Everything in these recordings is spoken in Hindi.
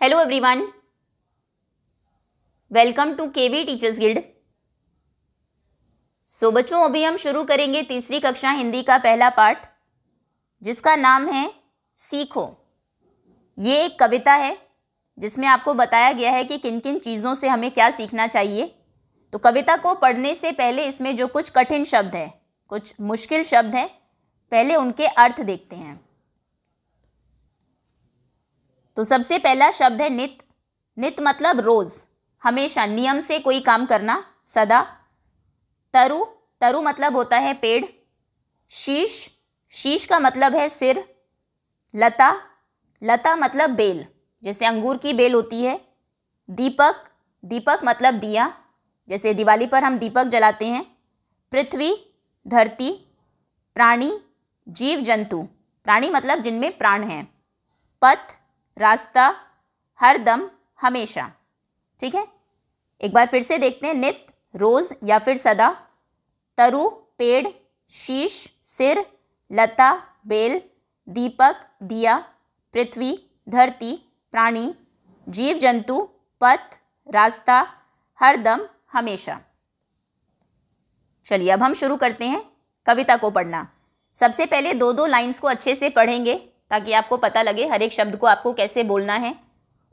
Hello everyone, welcome to KV teachers guild. So बच्चों, अभी हम शुरू करेंगे तीसरी कक्षा हिंदी का पहला पाठ, जिसका नाम है सीखो। ये एक कविता है जिसमें आपको बताया गया है कि किन किन चीज़ों से हमें क्या सीखना चाहिए। तो कविता को पढ़ने से पहले इसमें जो कुछ कठिन शब्द हैं, कुछ मुश्किल शब्द हैं, पहले उनके अर्थ देखते हैं। तो सबसे पहला शब्द है नित। नित मतलब रोज, हमेशा, नियम से कोई काम करना, सदा। तरु, तरु मतलब होता है पेड़। शीश, शीश का मतलब है सिर। लता, लता मतलब बेल, जैसे अंगूर की बेल होती है। दीपक, दीपक मतलब दिया, जैसे दिवाली पर हम दीपक जलाते हैं। पृथ्वी, धरती। प्राणी, जीव जंतु, प्राणी मतलब जिनमें प्राण हैं। पथ, रास्ता। हरदम, हमेशा। ठीक है, एक बार फिर से देखते हैं। नित, रोज या फिर सदा। तरु, पेड़। शीश, सिर। लता, बेल। दीपक, दिया। पृथ्वी, धरती, प्राणी। जीव जंतु, पथ, रास्ता। हरदम, हमेशा। चलिए अब हम शुरू करते हैं कविता को पढ़ना। सबसे पहले दो दो लाइंस को अच्छे से पढ़ेंगे ताकि आपको पता लगे हर एक शब्द को आपको कैसे बोलना है,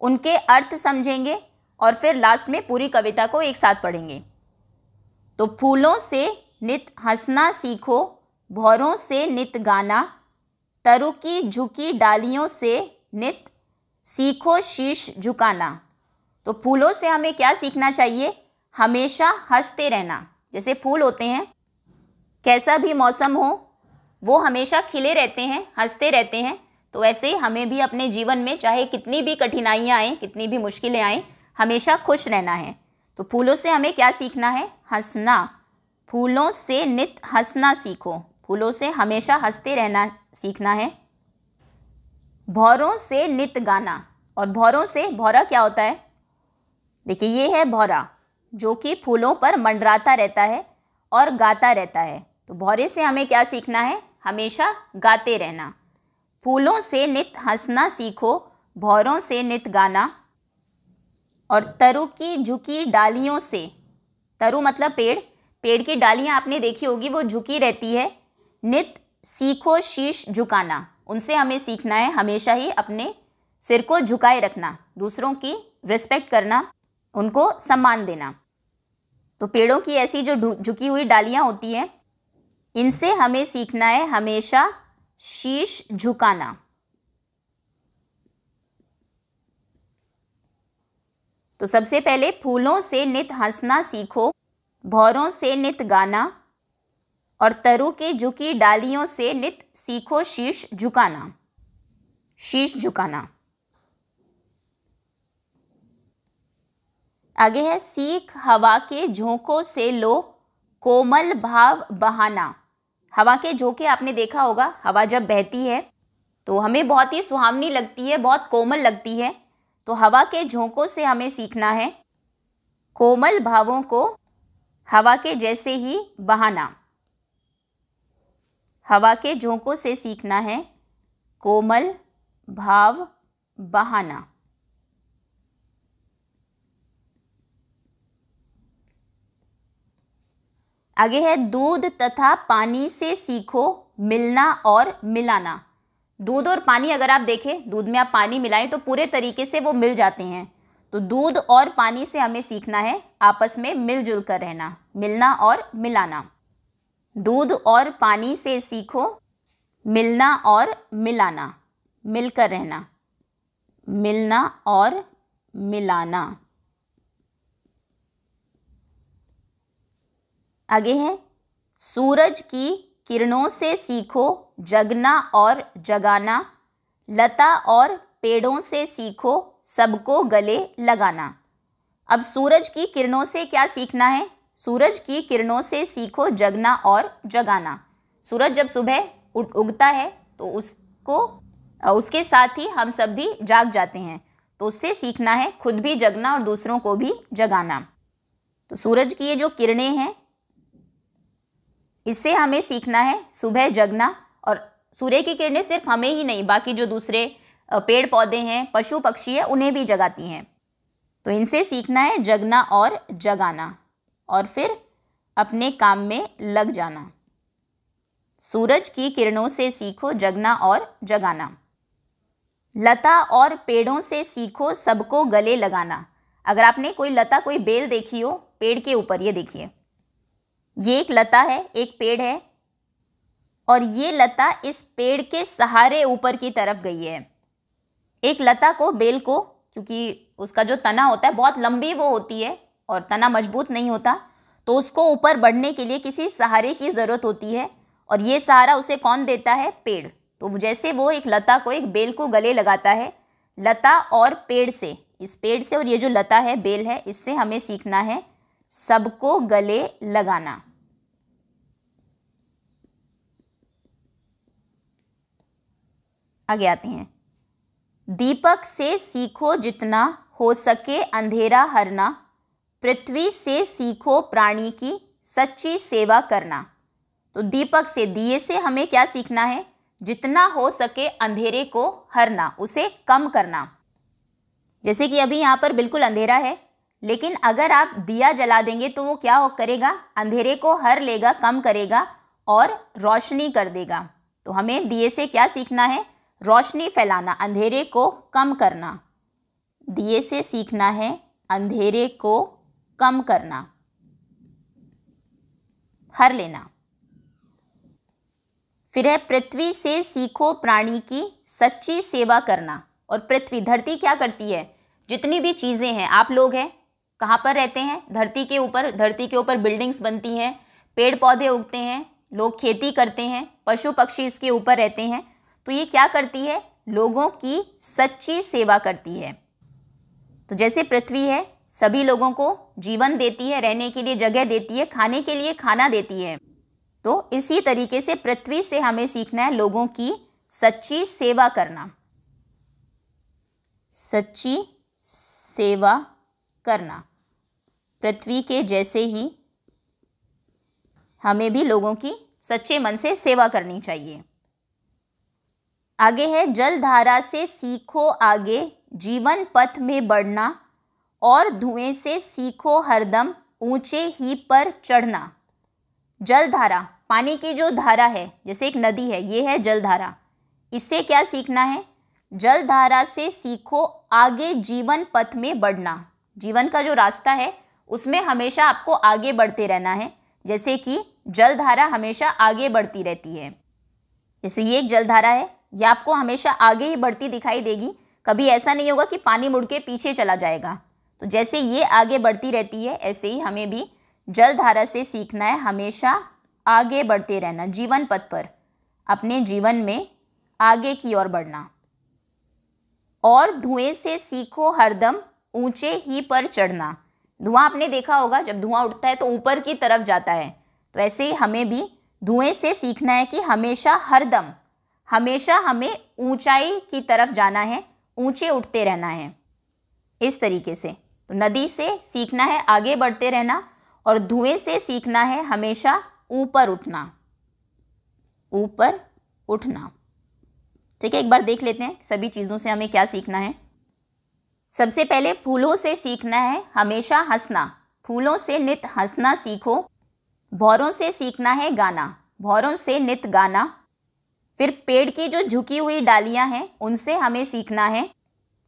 उनके अर्थ समझेंगे और फिर लास्ट में पूरी कविता को एक साथ पढ़ेंगे। तो फूलों से नित हंसना सीखो, भौरों से नित गाना। तरु की झुकी डालियों से नित सीखो शीश झुकाना। तो फूलों से हमें क्या सीखना चाहिए? हमेशा हंसते रहना। जैसे फूल होते हैं, कैसा भी मौसम हो वो हमेशा खिले रहते हैं, हंसते रहते हैं। तो वैसे हमें भी अपने जीवन में चाहे कितनी भी कठिनाइयाँ आएँ, कितनी भी मुश्किलें आएँ, हमेशा खुश रहना है। तो फूलों से हमें क्या सीखना है? हंसना। फूलों से नित हंसना सीखो, फूलों से हमेशा हंसते रहना सीखना है। भौरों से नित गाना, और भौरों से, भौरा क्या होता है? देखिए ये है भौरा, जो कि फूलों पर मंडराता रहता है और गाता रहता है। तो भौरे से हमें क्या सीखना है? हमेशा गाते रहना। फूलों से नित हंसना सीखो, भौरों से नित गाना। और तरु की झुकी डालियों से, तरु मतलब पेड़, पेड़ की डालियां आपने देखी होगी, वो झुकी रहती है। नित सीखो शीश झुकाना, उनसे हमें सीखना है हमेशा ही अपने सिर को झुकाए रखना, दूसरों की रिस्पेक्ट करना, उनको सम्मान देना। तो पेड़ों की ऐसी जो झुकी हुई डालियां होती हैं, इनसे हमें सीखना है हमेशा शीश झुकाना। तो सबसे पहले फूलों से नित हंसना सीखो, भौरों से नित गाना। और तरु की झुकी डालियों से नित सीखो शीश झुकाना। शीश झुकाना। आगे है सीख हवा के झोंकों से लो, कोमल भाव बहाना। हवा के झोंके आपने देखा होगा, हवा जब बहती है तो हमें बहुत ही सुहावनी लगती है, बहुत कोमल लगती है। तो हवा के झोंकों से हमें सीखना है कोमल भावों को हवा के जैसे ही बहाना। हवा के झोंकों से सीखना है कोमल भाव बहाना। आगे है दूध तथा पानी से सीखो मिलना और मिलाना। दूध और पानी अगर आप देखें, दूध में आप पानी मिलाएं तो पूरे तरीके से वो मिल जाते हैं। तो दूध और पानी से हमें सीखना है आपस में मिलजुल कर रहना, मिलना और मिलाना। दूध और पानी से सीखो मिलना और मिलाना, मिलकर रहना, मिलना और मिलाना। आगे है सूरज की किरणों से सीखो जगना और जगाना। लता और पेड़ों से सीखो सबको गले लगाना। अब सूरज की किरणों से क्या सीखना है? सूरज की किरणों से सीखो जगना और जगाना। सूरज जब सुबह उगता है तो उसके साथ ही हम सब भी जाग जाते हैं। तो उससे सीखना है खुद भी जगना और दूसरों को भी जगाना। तो सूरज की ये जो किरणें हैं, इससे हमें सीखना है सुबह जगना। और सूर्य की किरणें सिर्फ हमें ही नहीं, बाकी जो दूसरे पेड़ पौधे हैं, पशु पक्षी है, उन्हें भी जगाती हैं। तो इनसे सीखना है जगना और जगाना, और फिर अपने काम में लग जाना। सूरज की किरणों से सीखो जगना और जगाना। लता और पेड़ों से सीखो सबको गले लगाना। अगर आपने कोई लता, कोई बेल देखी हो पेड़ के ऊपर, ये देखिए, ये एक लता है, एक पेड़ है, और ये लता इस पेड़ के सहारे ऊपर की तरफ गई है। एक लता को, बेल को, क्योंकि उसका जो तना होता है बहुत लंबी वो होती है और तना मजबूत नहीं होता, तो उसको ऊपर बढ़ने के लिए किसी सहारे की ज़रूरत होती है, और ये सहारा उसे कौन देता है? पेड़। तो जैसे वो एक लता को, एक बेल को गले लगाता है, लता और पेड़ से, इस पेड़ से और ये जो लता है, बेल है, इससे हमें सीखना है सबको गले लगाना। आगे आते हैं। दीपक से सीखो जितना हो सके अंधेरा हरना, पृथ्वी से सीखो प्राणी की सच्ची सेवा करना। तो दीपक से, दिए से हमें क्या सीखना है? जितना हो सके अंधेरे को हरना, उसे कम करना। जैसे कि अभी यहाँ पर बिल्कुल अंधेरा है, लेकिन अगर आप दिया जला देंगे तो वो क्या करेगा? अंधेरे को हर लेगा, कम करेगा और रोशनी कर देगा। तो हमें दिए से क्या सीखना है? रोशनी फैलाना, अंधेरे को कम करना। दिए से सीखना है अंधेरे को कम करना, हर लेना। फिर है पृथ्वी से सीखो प्राणी की सच्ची सेवा करना। और पृथ्वी, धरती क्या करती है? जितनी भी चीज़ें हैं, आप लोग हैं, कहाँ पर रहते हैं? धरती के ऊपर। धरती के ऊपर बिल्डिंग्स बनती हैं, पेड़ पौधे उगते हैं, लोग खेती करते हैं, पशु पक्षी इसके ऊपर रहते हैं। तो ये क्या करती है? लोगों की सच्ची सेवा करती है। तो जैसे पृथ्वी है, सभी लोगों को जीवन देती है, रहने के लिए जगह देती है, खाने के लिए खाना देती है। तो इसी तरीके से पृथ्वी से हमें सीखना है लोगों की सच्ची सेवा करना, सच्ची सेवा करना। पृथ्वी के जैसे ही हमें भी लोगों की सच्चे मन से सेवा करनी चाहिए। आगे है जलधारा से सीखो आगे जीवन पथ में बढ़ना, और धुएं से सीखो हरदम ऊंचे ही पर चढ़ना। जलधारा, पानी की जो धारा है, जैसे एक नदी है, ये है जलधारा। इससे क्या सीखना है? जलधारा से सीखो आगे जीवन पथ में बढ़ना। जीवन का जो रास्ता है उसमें हमेशा आपको आगे बढ़ते रहना है, जैसे कि जलधारा हमेशा आगे बढ़ती रहती है। जैसे ये एक जलधारा है, यह आपको हमेशा आगे ही बढ़ती दिखाई देगी, कभी ऐसा नहीं होगा कि पानी मुड़ के पीछे चला जाएगा। तो जैसे ये आगे बढ़ती रहती है, ऐसे ही हमें भी जलधारा से सीखना है हमेशा आगे बढ़ते रहना, जीवन पथ पर, अपने जीवन में आगे की ओर बढ़ना। और धुएं से सीखो हरदम ऊंचे ही पर चढ़ना। धुआं आपने देखा होगा, जब धुआं उठता है तो ऊपर की तरफ जाता है। तो ऐसे ही हमें भी धुएं से सीखना है कि हमेशा हरदम, हमेशा हमें ऊंचाई की तरफ जाना है, ऊंचे उठते रहना है। इस तरीके से तो नदी से सीखना है आगे बढ़ते रहना, और धुएं से सीखना है हमेशा ऊपर उठना, ऊपर उठना। ठीक है, एक बार देख लेते हैं सभी चीज़ों से हमें क्या सीखना है। सबसे पहले फूलों से सीखना है हमेशा हंसना। फूलों से नित हंसना सीखो। भौरों से सीखना है गाना। भौरों से नित गाना। फिर पेड़ की जो झुकी हुई डालियां हैं उनसे हमें सीखना है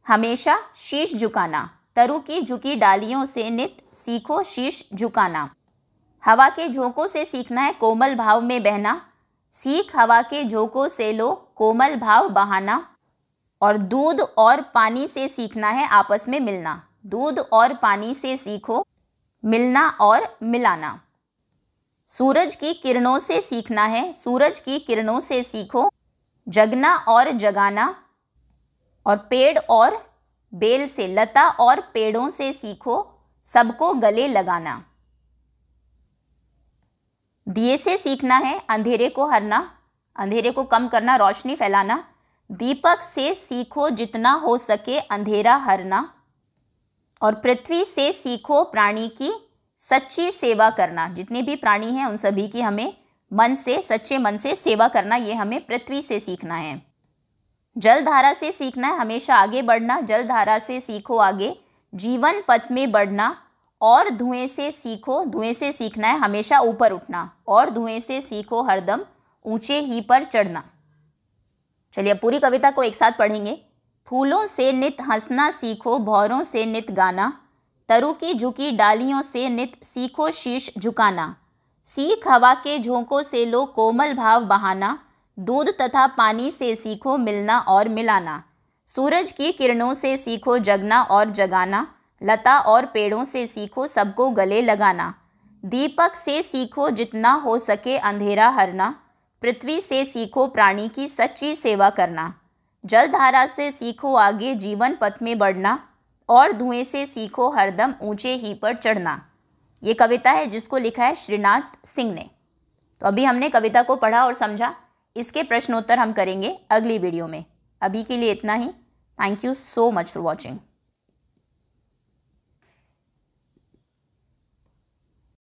हमेशा शीश झुकाना। तरु की झुकी डालियों से नित सीखो शीश झुकाना। हवा के झोंकों से सीखना है कोमल भाव में बहना। सीख हवा के झोंकों से लो कोमल भाव बहाना। और दूध और पानी से सीखना है आपस में मिलना। दूध और पानी से सीखो मिलना और मिलाना। सूरज की किरणों से सीखना है, सूरज की किरणों से सीखो जगना और जगाना। और पेड़ और बेल से, लता और पेड़ों से सीखो सबको गले लगाना। दिए से सीखना है अंधेरे को हरना, अंधेरे को कम करना, रोशनी फैलाना। दीपक से सीखो जितना हो सके अंधेरा हरना। और पृथ्वी से सीखो प्राणी की सच्ची सेवा करना। जितने भी प्राणी हैं उन सभी की हमें मन से, सच्चे मन से सेवा करना, ये हमें पृथ्वी से सीखना है। जलधारा से सीखना है हमेशा आगे बढ़ना, जलधारा से सीखो आगे, जीवन पथ में बढ़ना, और धुएं से सीखो, धुएं से सीखना है हमेशा ऊपर उठना, और धुएं से सीखो हरदम ऊंचे ही पर चढ़ना। चलिए अब पूरी कविता को एक साथ पढ़ेंगे। फूलों से नित हंसना सीखो, भौरों से नित गाना, तरु की झुकी डालियों से नित सीखो शीश झुकाना। सीख हवा के झोंकों से लो कोमल भाव बहाना, दूध तथा पानी से सीखो मिलना और मिलाना। सूरज की किरणों से सीखो जगना और जगाना, लता और पेड़ों से सीखो सबको गले लगाना। दीपक से सीखो जितना हो सके अंधेरा हरना, पृथ्वी से सीखो प्राणी की सच्ची सेवा करना। जलधारा से सीखो आगे जीवन पथ में बढ़ना, और धुएं से सीखो हरदम ऊंचे ही पर चढ़ना। ये कविता है जिसको लिखा है श्रीनाथ सिंह ने। तो अभी हमने कविता को पढ़ा और समझा, इसके प्रश्नोत्तर हम करेंगे अगली वीडियो में। अभी के लिए इतना ही। Thank you so much for watching.